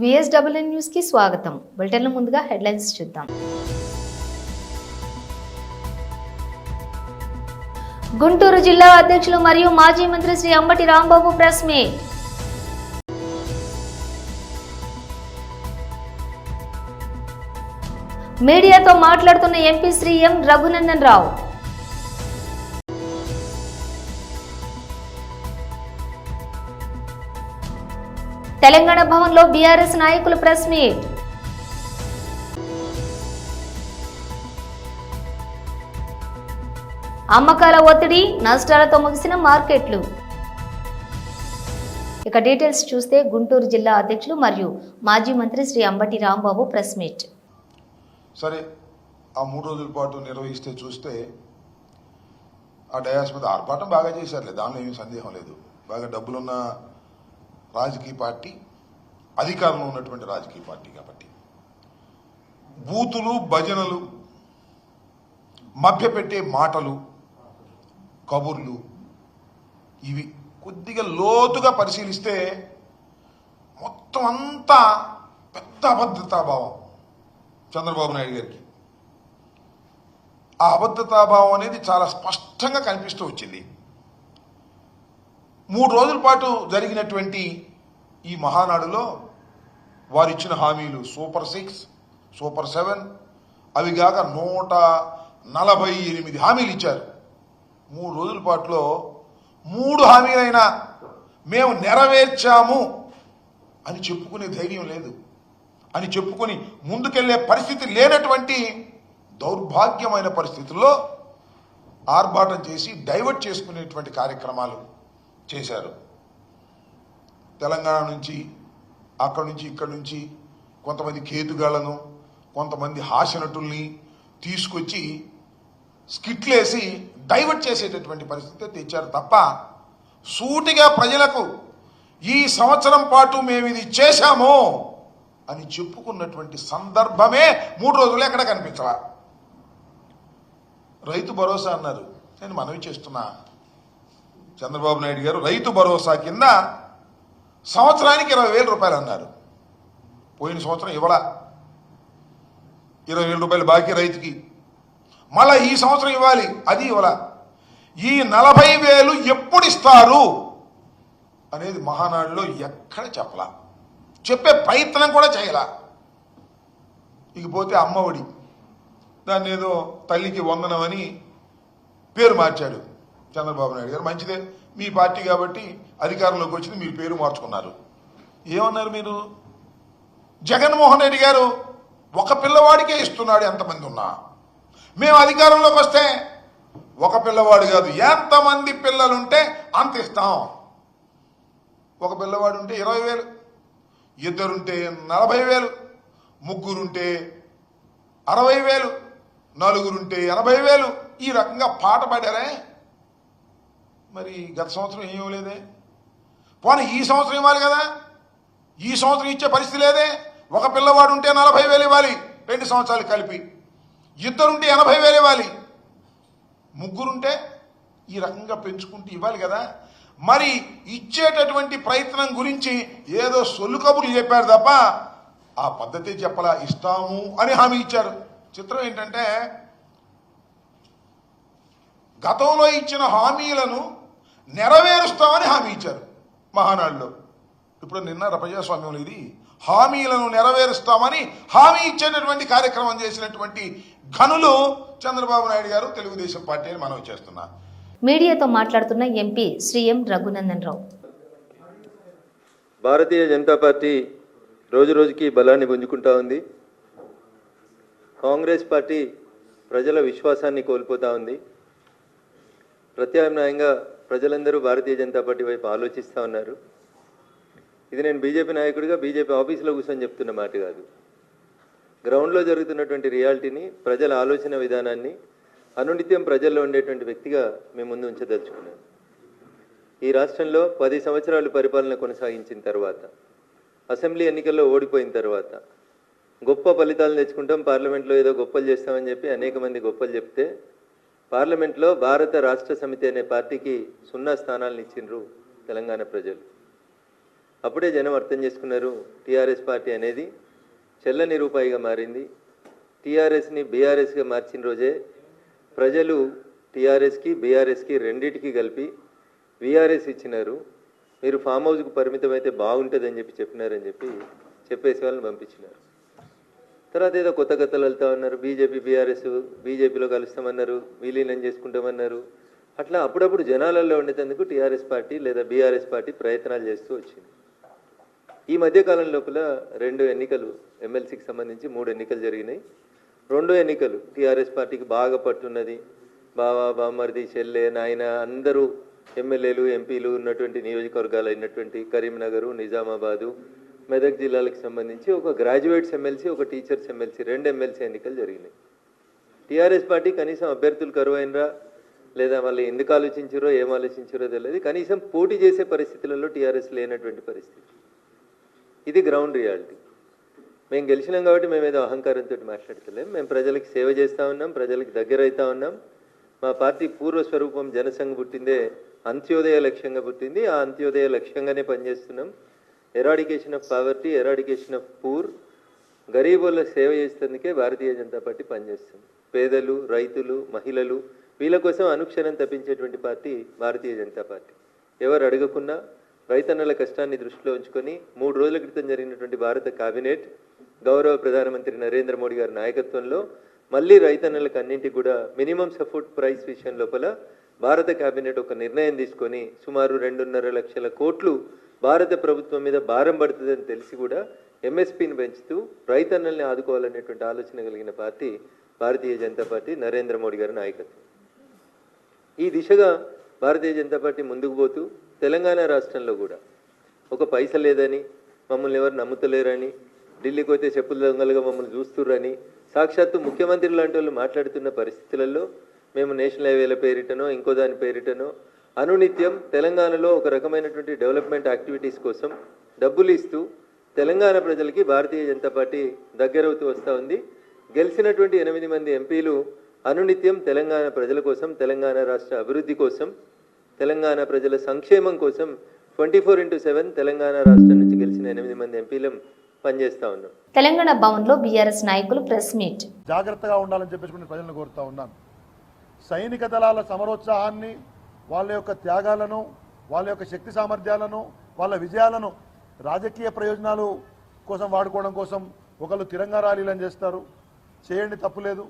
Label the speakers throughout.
Speaker 1: VSWN news కి స్వాగతం. బులెటిన్ల ముందుగా హెడ్లైన్స్ చూద్దాం. గుంటూరు జిల్లా అధ్యక్షులు మరియు మాజీ మంత్రి శ్రీ అంబటి రాంబాబు ప్రెస్ మీట్. మీడియాతో మాట్లాడుతున్న ఎంపీ శ్రీ ఎం రఘునందన్ రావు. తెలంగాణ భవన్లో బీఆర్ఎస్ నాయకులు ప్రెస్ మీట్. అమ్మకాల ఒత్తిడి, నష్టాలతో ముగిసిన మార్కెట్లు. ఇక డీటెయిల్స్ చూస్తే గుంటూరు జిల్లా అధ్యక్షులు మరియు మాజీ మంత్రి శ్రీ అంబటి రాంబాబు ప్రెస్ మీట్.
Speaker 2: సరే, ఆ 3 రోజుల పాటు నిర్వహిస్తే చూస్తే ఆ డయాస్ మీద ఆర్భాటం బాగా చేశారులే, దానిలో ఏమీ సందేహం లేదు. బాగా డబ్బులున్న రాజకీయ పార్టీ, అధికారంలో ఉన్నటువంటి రాజకీయ పార్టీ కాబట్టి బూతులు, భజనలు, మభ్యపెట్టే మాటలు, కబుర్లు, ఇవి కొద్దిగా లోతుగా పరిశీలిస్తే మొత్తం అంతా పెద్ద అభద్రతాభావం చంద్రబాబు నాయుడు గారికి. ఆ అభద్రతాభావం అనేది చాలా స్పష్టంగా కనిపిస్తూ వచ్చింది. 3 రోజుల పాటు జరిగినటువంటి ఈ మహానాడులో వారు ఇచ్చిన హామీలు సూపర్ 6, సూపర్ 7, అవి కాక 148 హామీలు ఇచ్చారు. 3 రోజుల పాటులో 3 హామీలైనా మేము నెరవేర్చాము అని చెప్పుకునే ధైర్యం లేదు, అని చెప్పుకొని ముందుకెళ్లే పరిస్థితి లేనటువంటి దౌర్భాగ్యమైన పరిస్థితుల్లో ఆర్భాటం చేసి డైవర్ట్ చేసుకునేటువంటి కార్యక్రమాలు చేశారు. తెలంగాణ నుంచి, అక్కడి నుంచి, ఇక్కడి నుంచి కొంతమంది కేతుగాళ్లను, కొంతమంది హాస్యనటుల్ని తీసుకొచ్చి స్కిట్లేసి డైవర్ట్ చేసేటటువంటి పరిస్థితి తెచ్చారు తప్ప సూటిగా ప్రజలకు ఈ సంవత్సరం పాటు మేము ఇది చేశాము అని చెప్పుకున్నటువంటి సందర్భమే 3 రోజులు ఎక్కడ కనిపించలా. రైతు భరోసా అన్నారు. నేను మనవి చేస్తున్నా, చంద్రబాబు నాయుడు గారు రైతు భరోసా కింద సంవత్సరానికి 20,000 రూపాయలు అన్నారు. పోయిన సంవత్సరం ఇవ్వలా. 20,000 రూపాయలు బాకీ రైతుకి. మళ్ళా ఈ సంవత్సరం ఇవ్వాలి, అది ఇవ్వలా. ఈ 40,000 ఎప్పుడు ఇస్తారు అనేది మహానాడులో ఎక్కడ చెప్పలా, చెప్పే ప్రయత్నం కూడా చేయలా. ఇకపోతే అమ్మఒడి, దాన్ని ఏదో తల్లికి వందనమని పేరు మార్చాడు చంద్రబాబు నాయుడు గారు. మంచిదే, మీ పార్టీ కాబట్టి అధికారంలోకి వచ్చింది, మీరు పేరు మార్చుకున్నారు. ఏమన్నారు మీరు? జగన్మోహన్ రెడ్డి గారు ఒక పిల్లవాడికే ఇస్తున్నాడు ఎంతమంది ఉన్నా, మేము అధికారంలోకి వస్తే ఒక పిల్లవాడు కాదు, ఎంతమంది పిల్లలుంటే అంత ఇస్తాం. ఒక పిల్లవాడు ఉంటే 20,000, ఇద్దరుంటే 40,000, ముగ్గురుంటే 60,000, నలుగురుంటే 80,000. ఈ రకంగా పాట పాడారే. మరి గత సంవత్సరం ఏం ఇవ్వలేదే? పోనీ ఈ సంవత్సరం ఇవ్వాలి కదా, ఈ సంవత్సరం ఇచ్చే పరిస్థితి లేదే. ఒక పిల్లవాడు ఉంటే 40,000 ఇవ్వాలి 2 సంవత్సరాలు కలిపి, ఇద్దరుంటే 80,000 ఇవ్వాలి, ముగ్గురుంటే ఈ రకంగా పెంచుకుంటూ ఇవ్వాలి కదా. మరి ఇచ్చేటటువంటి ప్రయత్నం గురించి ఏదో సొల్లు కబుర్లు చెప్పారు తప్ప ఆ పద్ధతి చెప్పలా. ఇస్తాము అని హామీ ఇచ్చారు. చిత్రం ఏంటంటే గతంలో ఇచ్చిన హామీలను నెరవేరుస్తామని హామీ ఇచ్చారు మహానాడులో. ఇప్పుడు నిన్న ప్రజాస్వామ్యంలో ఇది హామీలను నెరవేరుస్తామని హామీ ఇచ్చేటటువంటి కార్యక్రమం చేసినటువంటి ఘనులు చంద్రబాబు నాయుడు గారు, తెలుగుదేశం పార్టీ అని మనవి చేస్తున్నా.
Speaker 1: మీడియాతో మాట్లాడుతున్న ఎంపీ శ్రీ ఎం రఘునందన్ రావు.
Speaker 3: భారతీయ జనతా పార్టీ రోజు రోజుకి బలాన్ని పుంజుకుంటా ఉంది. కాంగ్రెస్ పార్టీ ప్రజల విశ్వాసాన్ని కోల్పోతూ ఉంది. ప్రత్యామ్నాయంగా ప్రజలందరూ భారతీయ జనతా పార్టీ వైపు ఆలోచిస్తూ ఉన్నారు. ఇది నేను బీజేపీ నాయకుడిగా బీజేపీ ఆఫీసులో కూర్చొని చెప్తున్న మాట కాదు. గ్రౌండ్లో జరుగుతున్నటువంటి రియాలిటీని, ప్రజల ఆలోచన విధానాన్ని అనునిత్యం ప్రజల్లో ఉండేటువంటి వ్యక్తిగా మేము ముందు ఉంచదలుచుకున్నాను. ఈ రాష్ట్రంలో 10 సంవత్సరాలు పరిపాలన కొనసాగించిన తర్వాత, అసెంబ్లీ ఎన్నికల్లో ఓడిపోయిన తర్వాత గొప్ప ఫలితాలు తెచ్చుకుంటాం, పార్లమెంట్లో ఏదో గొప్పలు చేస్తామని చెప్పి అనేక మంది గొప్పలు చెప్తే పార్లమెంట్లో భారత రాష్ట్ర సమితి అనే పార్టీకి 0 స్థానాలను ఇచ్చిండ్రు తెలంగాణ ప్రజలు. అప్పుడే జనం అర్థం చేసుకున్నారు టీఆర్ఎస్ పార్టీ అనేది చెల్లని రూపాయిగా మారింది. టీఆర్ఎస్ని బీఆర్ఎస్గా మార్చిన రోజే ప్రజలు టీఆర్ఎస్కి బీఆర్ఎస్కి రెండింటికి కలిపి వీఆర్ఎస్ ఇచ్చినారు. మీరు ఫామ్ హౌస్కు పరిమితమైతే బాగుంటుందని చెప్పినారని చెప్పేసి వాళ్ళని పంపించినారు. తర్వాత ఏదో కొత్త కథలు వెళ్తా ఉన్నారు. బీజేపీ బీఆర్ఎస్ బీజేపీలో కలుస్తామన్నారు, విలీనం చేసుకుంటామన్నారు. అట్లా అప్పుడప్పుడు జనాలలో ఉండేందుకు టీఆర్ఎస్ పార్టీ లేదా బీఆర్ఎస్ పార్టీ ప్రయత్నాలు చేస్తూ వచ్చింది. ఈ మధ్యకాలం లోపల 2 ఎన్నికలు ఎమ్మెల్సీకి సంబంధించి 3 ఎన్నికలు జరిగినాయి. 2 ఎన్నికలు టీఆర్ఎస్ పార్టీకి బాగా పట్టున్నది. బావా బామ్మర్ది చెల్లె నాయన అందరూ ఎమ్మెల్యేలు ఎంపీలు ఉన్నటువంటి నియోజకవర్గాలు అయినటువంటి కరీంనగరు, నిజామాబాదు, మెదక్ జిల్లాలకు సంబంధించి ఒక గ్రాడ్యుయేట్స్ ఎమ్మెల్సీ, ఒక టీచర్స్ ఎమ్మెల్సీ, 2 ఎమ్మెల్సీ ఎన్నికలు జరిగినాయి. టీఆర్ఎస్ పార్టీ కనీసం అభ్యర్థులు కరువైనరా లేదా వాళ్ళు ఎందుకు ఆలోచించారో ఏం ఆలోచించారో తెలియదు. కనీసం పోటీ చేసే పరిస్థితులలో టీఆర్ఎస్ లేనటువంటి పరిస్థితి. ఇది గ్రౌండ్ రియాలిటీ. మేము గెలిచినాం కాబట్టి మేము ఏదో అహంకారంతో మాట్లాడతలేం. మేము ప్రజలకు సేవ చేస్తూ ఉన్నాం, ప్రజలకు దగ్గర అవుతా ఉన్నాం. మా పార్టీ పూర్వస్వరూపం జనసంఘ పుట్టిందే అంత్యోదయ లక్ష్యంగా పుట్టింది. ఆ అంత్యోదయ లక్ష్యంగానే పనిచేస్తున్నాం. Eradication of poverty, eradication of poor, గరీబుల సేవ చేసేందుకే భారతీయ జనతా పార్టీ పనిచేస్తుంది. పేదలు, రైతులు, మహిళలు వీళ్ళ కోసం అనుక్షణం తప్పించేటువంటి పార్టీ భారతీయ జనతా పార్టీ. ఎవరు అడగకున్నా రైతన్నల కష్టాన్ని దృష్టిలో ఉంచుకొని 3 రోజుల క్రితం జరిగినటువంటి భారత కేబినెట్ గౌరవ ప్రధానమంత్రి నరేంద్ర మోడీ గారి నాయకత్వంలో మళ్ళీ రైతన్నలకు అన్నింటికి కూడా మినిమం సపోర్ట్ ప్రైస్ విషయం లోపల భారత కేబినెట్ ఒక నిర్ణయం తీసుకొని సుమారు 2.5 లక్షల కోట్లు భారత ప్రభుత్వం మీద భారం పడుతుందని తెలిసి కూడా ఎంఎస్పీని పెంచుతూ రైతన్నల్ని ఆదుకోవాలనేటువంటి ఆలోచన కలిగిన పార్టీ భారతీయ జనతా పార్టీ, నరేంద్ర మోడీ గారి నాయకత్వం. ఈ దిశగా భారతీయ జనతా పార్టీ ముందుకు పోతూ తెలంగాణ రాష్ట్రంలో కూడా ఒక పైస లేదని, మమ్మల్ని ఎవరు నమ్ముతలేరని, ఢిల్లీకి పోతే చెప్పుల దొంగలుగా మమ్మల్ని చూస్తుర్రని సాక్షాత్తు ముఖ్యమంత్రి లాంటి వాళ్ళు మాట్లాడుతున్న పరిస్థితులలో మేము నేషనల్ హైవేల పేరిటనో ఇంకో దాని పేరిటనో అనునిత్యం తెలంగాణలో ఒక రకమైనటువంటి డెవలప్మెంట్ యాక్టివిటీస్ కోసం డబ్బులు ఇస్తూ తెలంగాణ ప్రజలకి భారతీయ జనతా పార్టీ దగ్గరవుతూ వస్తూ ఉంది. గెలిచినటువంటి 8 మంది ఎంపీలు అనునిత్యం తెలంగాణ ప్రజల కోసం, తెలంగాణ రాష్ట్ర అభివృద్ధి కోసం, తెలంగాణ ప్రజల సంక్షేమం కోసం 24/7 తెలంగాణ రాష్ట్రం నుంచి గెలిచిన 8 మంది ఎంపీలం పనిచేస్తా ఉన్నాం.
Speaker 1: తెలంగాణ భవన్లో బీఆర్ఎస్ నాయకులు ప్రెస్ మీట్.
Speaker 4: జాగ్రత్తగా ఉండాలని చెప్పేసి ప్రజలను కోరుతా ఉన్నాను. సైనిక దళాల సమరోత్సాహాన్ని, వాళ్ళ యొక్క త్యాగాలను, వాళ్ళ యొక్క శక్తి సామర్థ్యాలను, వాళ్ళ విజయాలను రాజకీయ ప్రయోజనాలు కోసం వాడుకోవడం కోసం ఒకళ్ళు తిరంగా ర్యాలీలను చేస్తారు, చేయండి తప్పులేదు.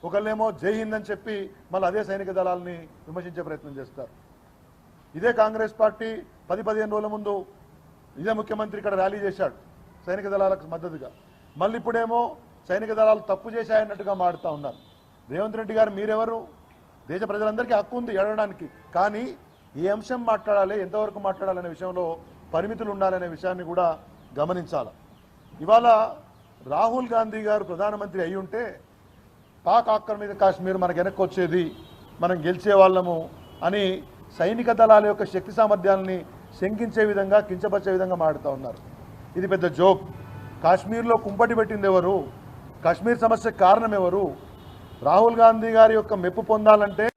Speaker 4: ఒకళ్ళేమో జై హింద్ అని చెప్పి మళ్ళీ అదే సైనిక దళాలని విమర్శించే ప్రయత్నం చేస్తారు. ఇదే కాంగ్రెస్ పార్టీ 10-15 రోజుల ముందు ఇదే ముఖ్యమంత్రి ఇక్కడ ర్యాలీ చేశాడు సైనిక దళాలకు మద్దతుగా. మళ్ళీ ఇప్పుడేమో సైనిక దళాలు తప్పు చేశాయన్నట్టుగా మాడుతూ ఉన్నారు. రేవంత్ రెడ్డి గారు మీరెవరు? దేశ ప్రజలందరికీ హక్కు ఉంది అడగడానికి. కానీ ఏ అంశం మాట్లాడాలి, ఎంతవరకు మాట్లాడాలనే విషయంలో పరిమితులు ఉండాలనే విషయాన్ని కూడా గమనించాలి. ఇవాళ రాహుల్ గాంధీ గారు ప్రధానమంత్రి అయి ఉంటే పాక్ ఆక్రమిత కాశ్మీర్ మనకు వెనక్కి వచ్చేది, మనం గెలిచే వాళ్ళము అని సైనిక దళాల యొక్క శక్తి సామర్థ్యాలని శంకించే విధంగా, కించపరిచే విధంగా మాడుతూ ఉన్నారు. ఇది పెద్ద జోక్. కాశ్మీర్లో కుంపటి పెట్టింది ఎవరు? కాశ్మీర్ సమస్యకు కారణం ఎవరు? రాహుల్ గాంధీ గారి యొక్క మెప్పు పొందాలంటే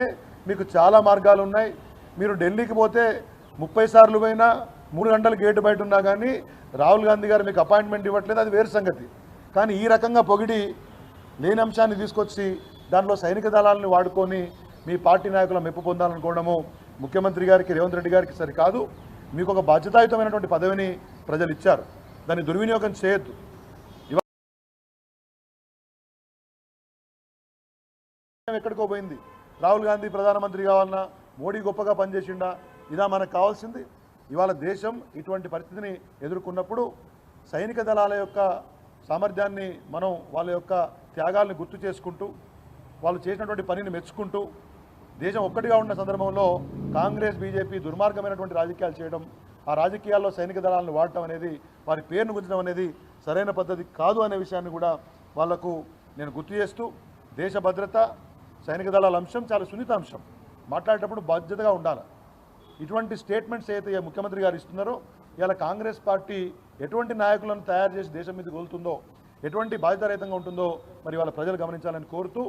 Speaker 4: మీకు చాలా మార్గాలు ఉన్నాయి. మీరు ఢిల్లీకి పోతే 30 సార్లు పోయినా 3 గంటలు గేటు బయట ఉన్నా కానీ రాహుల్ గాంధీ గారు మీకు అపాయింట్మెంట్ ఇవ్వట్లేదు, అది వేరు సంగతి. కానీ ఈ రకంగా పొగిడి లేని అంశాన్ని తీసుకొచ్చి దానిలో సైనిక దళాలను వాడుకొని మీ పార్టీ నాయకుల మెప్పు పొందాలనుకోవడము ముఖ్యమంత్రి గారికి, రేవంత్ రెడ్డి గారికి సరికాదు. మీకు ఒక బాధ్యతాయుతమైనటువంటి పదవిని ప్రజలు ఇచ్చారు, దాన్ని దుర్వినియోగం చేయొద్దు. ఎక్కడికో పోయింది. రాహుల్ గాంధీ ప్రధానమంత్రి కావాలన్నా, మోడీ గొప్పగా పనిచేసిండా, ఇదా మనకు కావాల్సింది? ఇవాళ దేశం ఇటువంటి పరిస్థితిని ఎదుర్కొన్నప్పుడు సైనిక దళాల యొక్క సామర్థ్యాన్ని మనం, వాళ్ళ యొక్క త్యాగాల్ని గుర్తు చేసుకుంటూ, వాళ్ళు చేసినటువంటి పనిని మెచ్చుకుంటూ, దేశం ఒక్కటిగా ఉన్న సందర్భంలో కాంగ్రెస్, బీజేపీ దుర్మార్గమైనటువంటి రాజకీయాలు చేయడం, ఆ రాజకీయాల్లో సైనిక దళాలను వాడటం అనేది, వారి పేరును గుంచడం అనేది సరైన పద్ధతి కాదు అనే విషయాన్ని కూడా వాళ్లకు నేను గుర్తు చేస్తూ, దేశ భద్రత, సైనిక దళాల అంశం చాలా సున్నిత అంశం. మాట్లాడేటప్పుడు బాధ్యతగా ఉండాలి. ఇటువంటి స్టేట్మెంట్స్ అయితే ముఖ్యమంత్రి గారు ఇస్తున్నారో, ఇలా కాంగ్రెస్ పార్టీ ఎటువంటి నాయకులను తయారు చేసి దేశం మీద కోలుతుందో, ఎటువంటి బాధ్యతారహితంగా ఉంటుందో మరి వాళ్ళ ప్రజలు గమనించాలని కోరుతూ,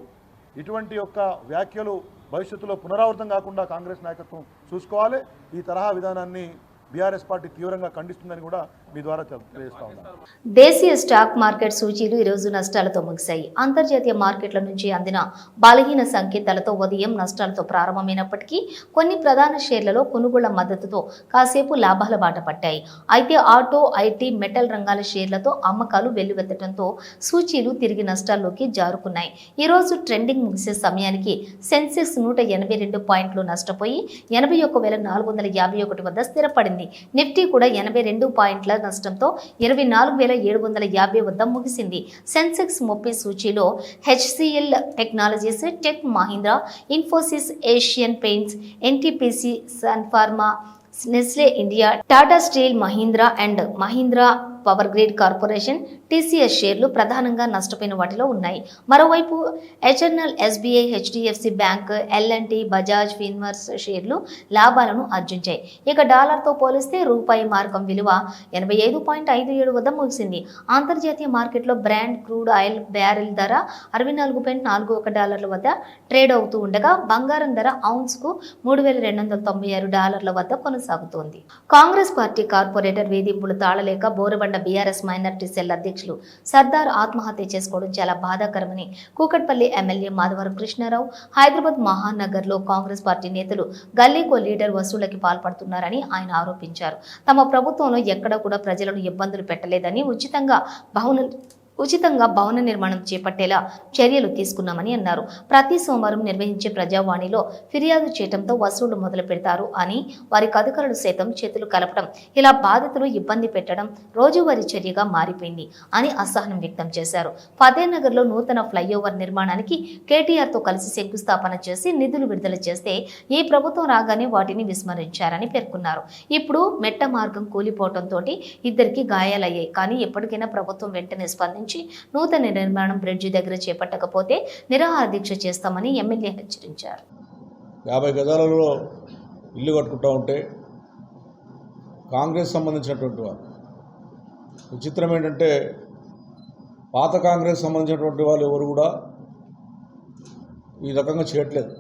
Speaker 4: ఇటువంటి యొక్క వ్యాఖ్యలు భవిష్యత్తులో పునరావృతం కాకుండా కాంగ్రెస్ నాయకత్వం చూసుకోవాలి. ఈ తరహా విధానాన్ని బీఆర్ఎస్ పార్టీ తీవ్రంగా ఖండిస్తుందని కూడా మీ ద్వారా తెలియజేస్తా ఉన్నాను.
Speaker 1: దేశీయ స్టాక్ మార్కెట్ సూచీలు ఈరోజు నష్టాలతో ముగిశాయి. అంతర్జాతీయ మార్కెట్ల నుంచి అందిన బలహీన సంకేతాలతో ఉదయం నష్టాలతో ప్రారంభమైనప్పటికీ కొన్ని ప్రధాన షేర్లలో కొనుగోళ్ల మద్దతుతో కాసేపు లాభాల బాట పట్టాయి. అయితే ఆటో, ఐటీ, మెటల్ రంగాల షేర్లతో అమ్మకాలు వెల్లువెత్తడంతో సూచీలు తిరిగి నష్టాల్లోకి జారుకున్నాయి. ఈ రోజు ట్రెండింగ్ ముగిసే సమయానికి సెన్సెక్స్ 182 పాయింట్లు నష్టపోయి 81,451 వద్ద స్థిరపడింది. నిఫ్టీ కూడా 82 పాయింట్ల నష్టంతో 24,750 వద్ద ముగిసింది. సెన్సెక్స్ 30 సూచీలో HCL Technologies, Tech Mahindra, Infosys, Asian Paints, NTPC, Sun Pharma, Nestle India, Tata Steel, Mahindra and Mahindra Power Grid Corporation, TCS షేర్లు ప్రధానంగా నష్టపోయిన వాటిలో ఉన్నాయి. మరోవైపు Eternal, SBI, HDFC Bank, L and T, Bajaj Finserv షేర్లు లాభాలను ఆర్జించాయి. ఇక డాలర్తో పోలిస్తే రూపాయి మార్కం విలువ 85.57 వద్ద ముగిసింది. అంతర్జాతీయ మార్కెట్లో బ్రాండ్ క్రూడ్ ఆయిల్ బ్యారెల్ ధర $64.41 వద్ద ట్రేడ్ అవుతూ ఉండగా బంగారం ధర ఔన్స్కు $3,296 వద్ద కొనసాగుతోంది. కాంగ్రెస్ పార్టీ కార్పొరేటర్ వేధింపులు తాళలేక బోరబండ బీఆర్ఎస్ మైనారిటీ సెల్ అధ్యక్షులు సర్దార్ ఆత్మహత్య చేసుకోవడం చాలా బాధాకరమని కూకట్పల్లి ఎమ్మెల్యే మాధవరం కృష్ణారావు, హైదరాబాద్ మహానగర్లో కాంగ్రెస్ పార్టీ నేతలు గల్లీకో లీడర్ వసూళ్లకి పాల్పడుతున్నారని ఆయన ఆరోపించారు. తమ ప్రభుత్వంలో ఎక్కడ కూడా ప్రజలను ఇబ్బందులు పెట్టలేదని, ఉచితంగా భవన నిర్మాణం చేపట్టేలా చర్యలు తీసుకున్నామని అన్నారు. ప్రతి సోమవారం నిర్వహించే ప్రజావాణిలో ఫిర్యాదు చేయడంతో వసూళ్లు మొదలు పెడతారు అని, వారికి అధికారులు సైతం చేతులు కలపడం, ఇలా బాధితులు ఇబ్బంది పెట్టడం రోజువారీ చర్యగా మారిపోయింది అని అసహనం వ్యక్తం చేశారు. ఫతేనగర్లో నూతన ఫ్లైఓవర్ నిర్మాణానికి కేటీఆర్తో కలిసి శంకుస్థాపన చేసి నిధులు విడుదల చేస్తే ఈ ప్రభుత్వం రాగానే వాటిని విస్మరించారని పేర్కొన్నారు. ఇప్పుడు మెట్ట మార్గం కూలిపోవడంతో ఇద్దరికి గాయాలయ్యాయి. కానీ ఎప్పటికైనా ప్రభుత్వం వెంటనే స్పందించి నూతన నిర్మాణం బ్రిడ్జి దగ్గర చేపట్టకపోతే నిరాహార దీక్ష చేస్తామని ఎమ్మెల్యే హెచ్చరించారు.
Speaker 5: 50 గజాలలో ఇల్లు కట్టుకుంటూ ఉంటే కాంగ్రెస్ సంబంధించినటువంటి వారు, విచిత్రం ఏంటంటే పాత కాంగ్రెస్ సంబంధించినటువంటి వాళ్ళు ఎవరు కూడా ఈ రకంగా చేయట్లేదు.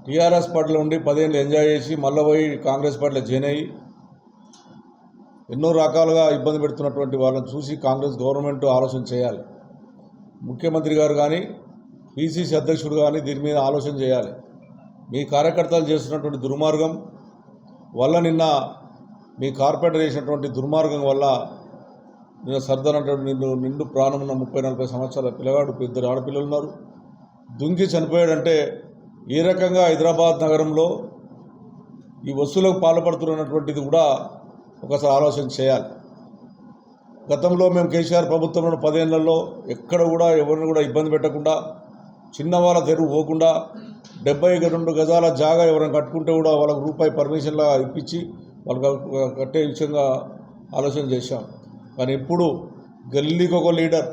Speaker 5: టీఆర్ఎస్ పార్టీలో ఉండి 10 ఏళ్ళు ఎంజాయ్ చేసి మళ్ళీ పోయి కాంగ్రెస్ పార్టీలో జాయిన్ అయ్యి ఎన్నో రకాలుగా ఇబ్బంది పెడుతున్నటువంటి వాళ్ళని చూసి కాంగ్రెస్ గవర్నమెంట్ ఆలోచన చేయాలి. ముఖ్యమంత్రి గారు కానీ, పిసిసి అధ్యక్షుడు కానీ దీని మీద ఆలోచన చేయాలి. మీ కార్యకర్తలు చేస్తున్నటువంటి దుర్మార్గం వల్ల, నిన్న మీ కార్పొరేటర్ చేసినటువంటి దుర్మార్గం వల్ల నిన్న సర్దార్ అంటే నిండు ప్రాణం ఉన్న 30-40 సంవత్సరాల పిల్లగాడు, 2 ఆడపిల్లలు ఉన్నారు, దుంకి చనిపోయాడంటే ఏ రకంగా హైదరాబాద్ నగరంలో ఈ వసూలకు పాల్పడుతున్నటువంటిది కూడా ఒకసారి ఆలోచన చేయాలి. గతంలో మేము కేసీఆర్ ప్రభుత్వంలో 10 ఏళ్లలో ఎక్కడ కూడా ఎవరిని కూడా ఇబ్బంది పెట్టకుండా, చిన్నవాళ్ళ తెరువు పోకుండా 72 గజాల జాగా ఎవరైనా కట్టుకుంటే కూడా వాళ్ళకు రూపాయి పర్మిషన్లా ఇప్పించి వాళ్ళకి కట్టే విషయంగా ఆలోచన చేశాం. కానీ ఇప్పుడు గల్లీకి ఒక లీడర్,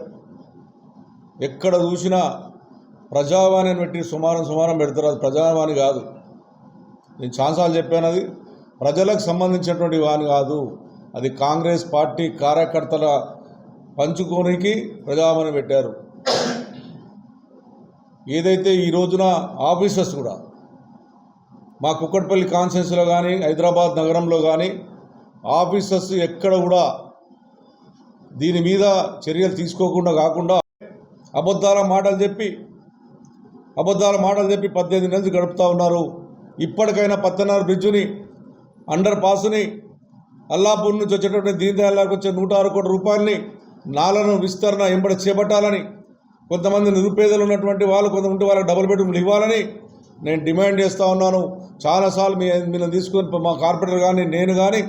Speaker 5: ఎక్కడ చూసినా ప్రజావాణిని పెట్టి సుమారం పెడతారు. అది ప్రజావాణి కాదు. నేను చాలాసార్లు చెప్పాను, అది ప్రజలకు సంబంధించినటువంటి వాణి కాదు. అది కాంగ్రెస్ పార్టీ కార్యకర్తల పంచుకోనికి ప్రజావాణి పెట్టారు. ఏదైతే ఈ రోజున ఆఫీసర్స్ కూడా మా కుక్కట్పల్లి కాన్స్టిట్యున్సీలో కానీ, హైదరాబాద్ నగరంలో కానీ ఆఫీసర్స్ ఎక్కడ కూడా దీని మీద చర్యలు తీసుకోకుండా కాకుండా అబద్ధాల మాటలు చెప్పి 18 నెలలు గడుపుతూ ఉన్నారు. ఇప్పటికైనా పత్తనార్ బ్రిడ్జిని, అండర్ పాస్ని, అల్లాపూర్ నుంచి వచ్చేటటువంటి దీన్ దయాళకి వచ్చే 106 కోట్ల రూపాయలని నాలను విస్తరణ ఎంబడి చేపట్టాలని, కొంతమంది నిరుపేదలు ఉన్నటువంటి వాళ్ళు, కొంతమంది వాళ్ళకి డబుల్ బెడ్రూమ్లు ఇవ్వాలని నేను డిమాండ్ చేస్తూ ఉన్నాను. చాలాసార్లు మీరు తీసుకొని మా కార్పొరేటర్ కానీ, నేను కానీ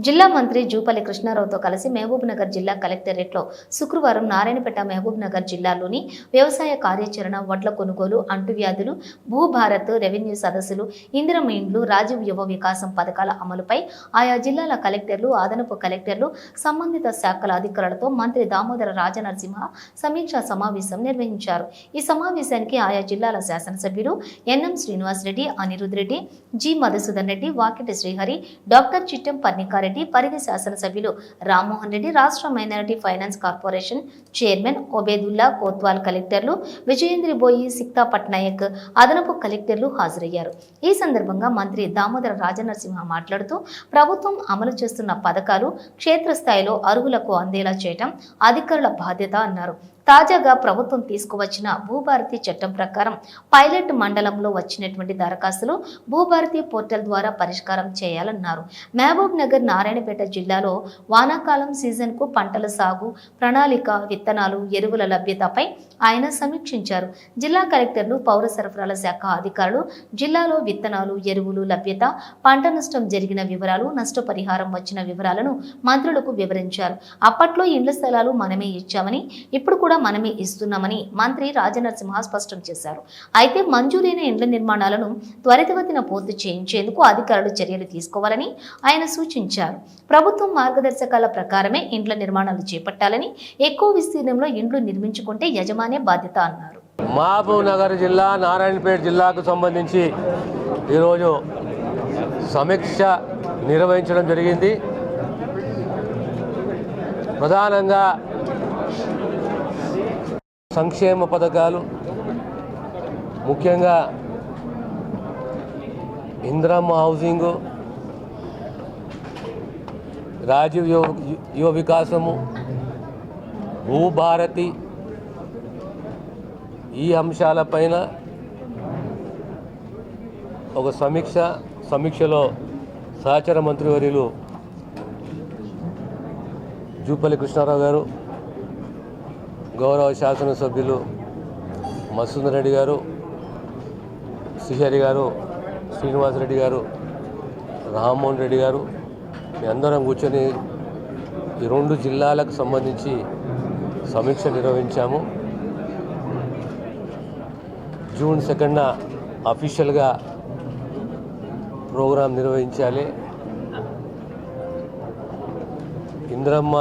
Speaker 1: జిల్లా మంత్రి జూపల్లి కృష్ణారావుతో కలిసి మహబూబ్ నగర్ జిల్లా కలెక్టరేట్లో శుక్రవారం నారాయణపేట, మహబూబ్ నగర్ జిల్లాలోని వ్యవసాయ కార్యాచరణ, వడ్ల కొనుగోలు, అంటువ్యాధులు, భూభారత్, రెవెన్యూ సదస్సులు, ఇందిరమ్మ ఇండ్లు, రాజీవ్ యువ వికాసం పథకాల అమలుపై ఆయా జిల్లాల కలెక్టర్లు, అదనపు కలెక్టర్లు, సంబంధిత శాఖల అధికారులతో మంత్రి దామోదర రాజనరసింహ సమీక్షా సమావేశం నిర్వహించారు. ఈ సమావేశానికి ఆయా జిల్లాల శాసనసభ్యులు NM Srinivas Reddy, Anirudh Reddy, G Madhusudan Reddy, Vakiti Srihari, doctor Chittam Parnika Reddy, Parigi శాసనసభ్యులు రామ్మోహన్ రెడ్డి, రాష్ట్ర minority finance corporation chairman Obedullah Kotwal, కలెక్టర్లు విజయేంద్ర బోయి, సిక్తా పట్నాయక్, అదనపు కలెక్టర్లు హాజరయ్యారు. ఈ సందర్భంగా మంత్రి దామోదర రాజనరసింహ మాట్లాడుతూ ప్రభుత్వం అమలు చేస్తున్న పథకాలు క్షేత్రస్థాయిలో అర్హులకు అందేలా చేయటం అధికారుల బాధ్యత అన్నారు. తాజాగా ప్రభుత్వం తీసుకువచ్చిన భూభారతి చట్టం ప్రకారం పైలట్ మండలంలో వచ్చినటువంటి దరఖాస్తులు భూభారతి పోర్టల్ ద్వారా పరిష్కారం చేయాలన్నారు. మహబూబ్ నగర్, నారాయణపేట జిల్లాలో వానాకాలం సీజన్కు పంటల సాగు ప్రణాళిక, విత్తనాలు, ఎరువుల లభ్యతపై ఆయన సమీక్షించారు. జిల్లా కలెక్టర్లు, పౌర సరఫరాల శాఖ అధికారులు జిల్లాలో విత్తనాలు, ఎరువులు లభ్యత, పంట నష్టం జరిగిన వివరాలు, నష్టపరిహారం వచ్చిన వివరాలను మంత్రులకు వివరించారు. అప్పట్లో ఇండ్ల స్థలాలు మనమే ఇచ్చామని, ఇప్పుడు కూడా మనమే ఇస్తున్నామని మంత్రి రాజనరసింహ స్పష్టం చేశారు. అయితే మంజూరైన ఇండ్ల నిర్మాణాలను త్వరితగతిన పూర్తి చేయించేందుకు అధికారులు చర్యలు తీసుకోవాలని ఆయన సూచించారు. ప్రభుత్వం మార్గదర్శకాల ప్రకారమే ఇండ్ల నిర్మాణాలు చేపట్టాలని, ఎక్కువ విస్తీర్ణంలో ఇండ్లు నిర్మించుకుంటే యజమానే బాధ్యత అన్నారు.
Speaker 6: మహబూబ్ నగర్ జిల్లా, నారాయణపేట జిల్లాకు సంబంధించి ఈరోజు సమీక్ష నిర్వహించడం జరిగింది. ప్రధానంగా సంక్షేమ పథకాలు, ముఖ్యంగా ఇందిరమ్మ హౌసింగు, రాజీవ్ యువ వికాసము, భూభారతి, ఈ అంశాలపైన ఒక సమీక్షలో సహచర మంత్రివర్యులు జూపల్లి కృష్ణారావు గారు, గౌరవ శాసనసభ్యులు మసూదన్ రెడ్డి గారు, శ్రీహరి గారు, శ్రీనివాసరెడ్డి గారు, రామ్మోహన్ రెడ్డి గారు, మీ అందరం కూర్చొని ఈ 2 జిల్లాలకు సంబంధించి సమీక్ష నిర్వహించాము. జూన్ 2న అఫీషియల్గా ప్రోగ్రాం నిర్వహించాలి. ఇందిరమ్మ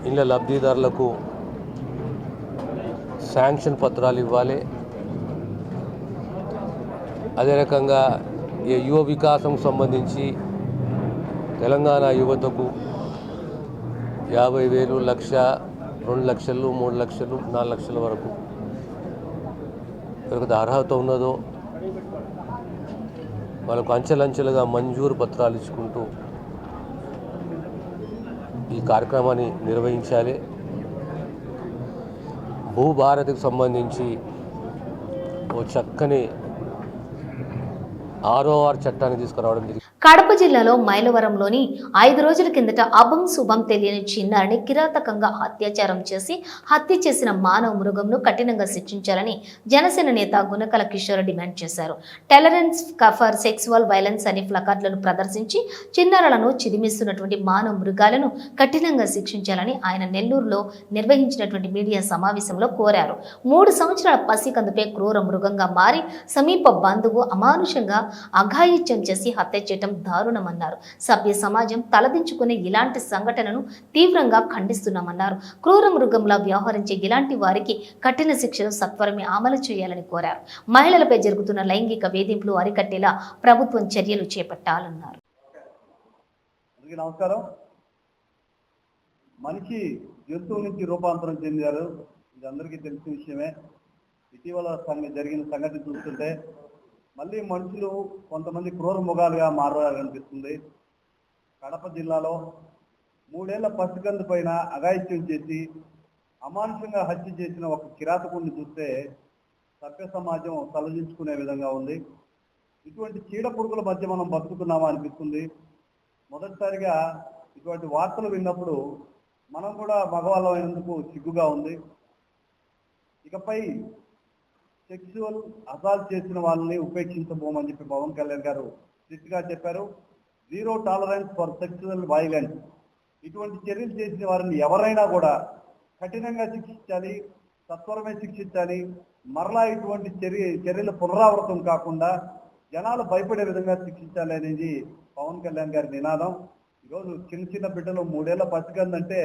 Speaker 6: ఇళ్ళ లబ్ధిదారులకు శాంక్షన్ పత్రాలు ఇవ్వాలి. అదే రకంగా ఈ యువ వికాసం సంబంధించి తెలంగాణ యువతకు 50,000, 1,00,000, 2 లక్షలు, 3 లక్షలు, 4 లక్షల వరకు ఎవరికి అర్హత ఉన్నదో వాళ్ళకు అంచెలంచెలుగా మంజూరు పత్రాలు ఇచ్చుకుంటూ ఈ కార్యక్రమాన్ని నిర్వహించాలి. భూభారతికి సంబంధించి ఓ చక్కని ROR చట్టాన్ని తీసుకురావడం జరిగింది.
Speaker 1: కడప జిల్లాలో మైలవరంలోని 5 రోజుల కిందట అభం శుభం తెలియని చిన్నారిని కిరాతకంగా అత్యాచారం చేసి హత్య చేసిన మానవ మృగంను కఠినంగా శిక్షించాలని జనసేన నేత గుణకల కిషోర్ డిమాండ్ చేశారు. టాలరెన్స్ ఫర్ సెక్సువల్ వైలెన్స్ అనే ప్లకార్డులను ప్రదర్శించి చిన్నారులను చిదిమిస్తున్నటువంటి మానవ మృగాలను కఠినంగా శిక్షించాలని ఆయన నెల్లూరులో నిర్వహించినటువంటి మీడియా సమావేశంలో కోరారు. 3 సంవత్సరాల పసికందుపై క్రూర మృగంగా మారి సమీప బంధువు అమానుషంగా అఘాయిత్యం చేసి హత్య చేయటం దారుణమన్నారు. సభ్య సమాజం తలదించుకునే ఇలాంటి సంఘటనను తీవ్రంగా ఖండిస్తున్నామన్నారు. క్రూర మృగంలా వ్యవహరించే ఇలాంటి వారికి కఠిన శిక్షలు సత్వరమే అమలు చేయాలని కోరారు. మహిళలపై జరుగుతున్న లైంగిక వేధింపులు అరికట్టేలా ప్రభుత్వం చర్యలు చేపట్టాలన్నారు.
Speaker 7: నమస్కారం. మనిషి జంతువు నుంచి రూపాంతరం చెందారు, ఇది అందరికీ తెలిసిన విషయమే. ఇటీవల జరిగిన సంగతి చూస్తుంటే మళ్ళీ మనుషులు కొంతమంది క్రూర మృగాలుగా మారాలనిపిస్తుంది. కడప జిల్లాలో 3 ఏళ్ల పసికందు పైన అఘాయిత్యం చేసి అమానుషంగా హత్య చేసిన ఒక కిరాతకుడిని చూస్తే సభ్య సమాజం తలదించుకునే విధంగా ఉంది. ఇటువంటి చీడ పురుగుల మధ్య మనం బతుకుతున్నామా అనిపిస్తుంది. మొదటిసారిగా ఇటువంటి వార్తలు విన్నప్పుడు మనం కూడా మగవాళ్ళం అయినందుకు సిగ్గుగా ఉంది. ఇకపై సెక్సువల్ అసాల్ట్ చేసిన వాళ్ళని ఉపేక్షించబోమని చెప్పి పవన్ కళ్యాణ్ గారు స్ట్రిక్ట్గా చెప్పారు. 0 టాలరెన్స్ ఫర్ సెక్సువల్ వైలెన్స్. ఇటువంటి చర్యలు చేసిన వారిని ఎవరైనా కూడా కఠినంగా శిక్షించాలి, సత్వరమే శిక్షించాలి. మరలా ఇటువంటి చర్యలు పునరావృతం కాకుండా జనాలు భయపడే విధంగా శిక్షించాలి అనేది పవన్ కళ్యాణ్ గారి నినాదం. ఈరోజు చిన్న బిడ్డలు 3 ఏళ్ల పసికందంటే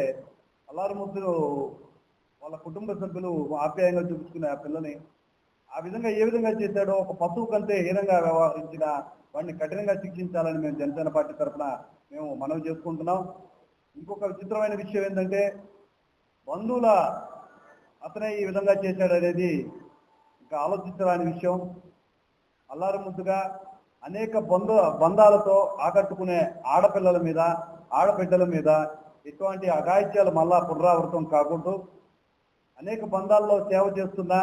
Speaker 7: అల్లారు ముద్దులు వాళ్ళ కుటుంబ సభ్యులు ఆప్యాయంగా చూపించుకునే ఆ పిల్లని ఆ విధంగా ఏ విధంగా చేశాడో, ఒక పశువు కంటే హీనంగా వ్యవహరించిన వాడిని కఠినంగా శిక్షించాలని మేము జనసేన పార్టీ తరఫున మేము మనవి చేసుకుంటున్నాం. ఇంకొక విచిత్రమైన విషయం ఏంటంటే బంధువుల అతనే ఈ విధంగా చేశాడు అనేది ఇంకా ఆలోచించరాని విషయం. అల్లారు ముద్దుగా అనేక బంధాలతో ఆకట్టుకునే ఆడపిల్లల మీద ఆడబిడ్డల మీద ఇటువంటి అఘాయిత్యాలు మళ్ళా పునరావృతం కాకూడదు. అనేక బంధాల్లో సేవ చేస్తున్న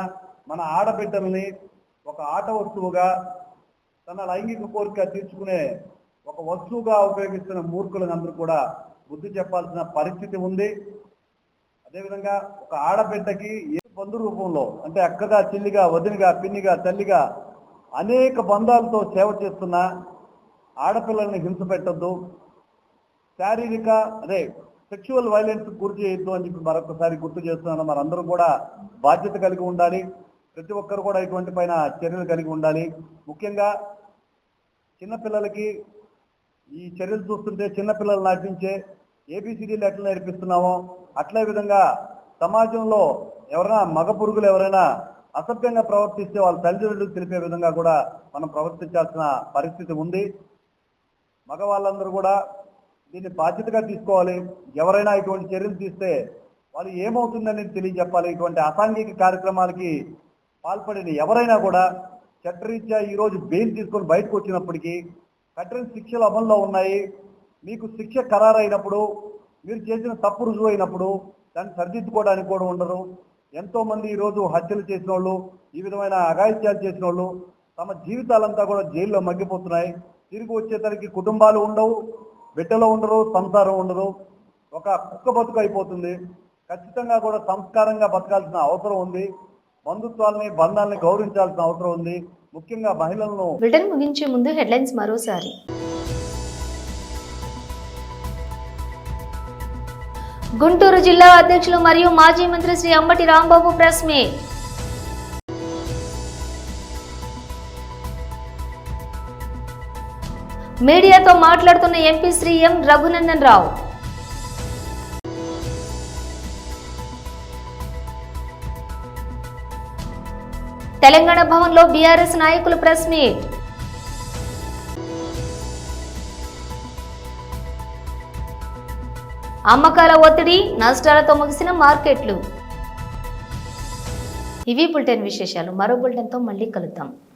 Speaker 7: మన ఆడబిడ్డల్ని ఒక ఆట వస్తువుగా తన లైంగిక కోరిక తీర్చుకునే ఒక వస్తువుగా ఉపయోగిస్తున్న మూర్ఖులందరూ కూడా బుద్ధి చెప్పాల్సిన పరిస్థితి ఉంది. అదేవిధంగా ఒక ఆడబిడ్డకి ఏ బంధు రూపంలో అంటే అక్కగా, చెల్లిగా, వదినిగా, పిన్నిగా, తల్లిగా అనేక బంధాలతో సేవ చేస్తున్న ఆడపిల్లల్ని హింస పెట్టద్దు, శారీరక సెక్షువల్ వైలెన్స్ గురి చేయొద్దు అని చెప్పి మరొకసారి గుర్తు చేస్తున్నాను. మనందరూ కూడా బాధ్యత కలిగి ఉండాలి. ప్రతి ఒక్కరు కూడా ఇటువంటి పైన చర్యలు కలిగి ఉండాలి. ముఖ్యంగా చిన్నపిల్లలకి ఈ చర్యలు చూస్తుంటే చిన్నపిల్లలు నాటించే ఏబిసిడీలు ఎట్లా నేర్పిస్తున్నామో అట్లే విధంగా సమాజంలో ఎవరైనా మగ పురుగులు ఎవరైనా అసభ్యంగా ప్రవర్తిస్తే వాళ్ళ తల్లిదండ్రులకు తెలిపే విధంగా కూడా మనం ప్రవర్తించాల్సిన పరిస్థితి ఉంది. మగవాళ్ళందరూ కూడా దీన్ని బాధ్యతగా తీసుకోవాలి. ఎవరైనా ఇటువంటి చర్యలు తీస్తే వాళ్ళు ఏమవుతుందని తెలియజెప్పాలి. ఇటువంటి అసాంఘిక కార్యక్రమాలకి పాల్పడిన ఎవరైనా కూడా చట్టరీత్యా ఈరోజు బెయిల్ తీసుకొని బయటకు వచ్చినప్పటికీ కఠిన శిక్షలు అమల్లో ఉన్నాయి. మీకు శిక్ష ఖరారైనప్పుడు మీరు చేసిన తప్పు రుజువు అయినప్పుడు దాన్ని సరిదిద్దుకోవడానికి కూడా ఉండరు. ఎంతోమంది ఈరోజు హత్యలు చేసిన వాళ్ళు, ఈ విధమైన అఘాయిత్యాలు చేసిన వాళ్ళు తమ జీవితాలంతా కూడా జైల్లో మగ్గిపోతున్నాయి. తిరిగి వచ్చేసరికి కుటుంబాలు ఉండవు, బిడ్డలు ఉండరు, సంసారం ఉండదు, ఒక కుక్క బతుకు అయిపోతుంది. ఖచ్చితంగా కూడా సంస్కారంగా బతకాల్సిన అవసరం ఉంది. బంధుత్వాలని, బంధాలని గౌరవించాల్సిన అవసరం ఉంది. ముఖ్యంగా మహిళలను.
Speaker 1: బ్రిటన్ ముగించే ముందు హెడ్లైన్స్ మరోసారి. గుంటూరు జిల్లా అధ్యక్షులు మరియు మాజీ మంత్రి శ్రీ అంబటి రాంబాబు ప్రెస్ మీట్. మీడియాతో మాట్లాడుతున్న ఎంపీ శ్రీ ఎం రఘునందన్ రావు. తెలంగాణ భవన్లో బీఆర్ఎస్ నాయకులు ప్రెస్ మీట్. అమ్మకాల ఒత్తిడి, నష్టాలతో ముగిసిన మార్కెట్లు. ఇవి బులెటిన్ విశేషాలు. మరో బులెటిన్తో మళ్ళీ కలుద్దాం.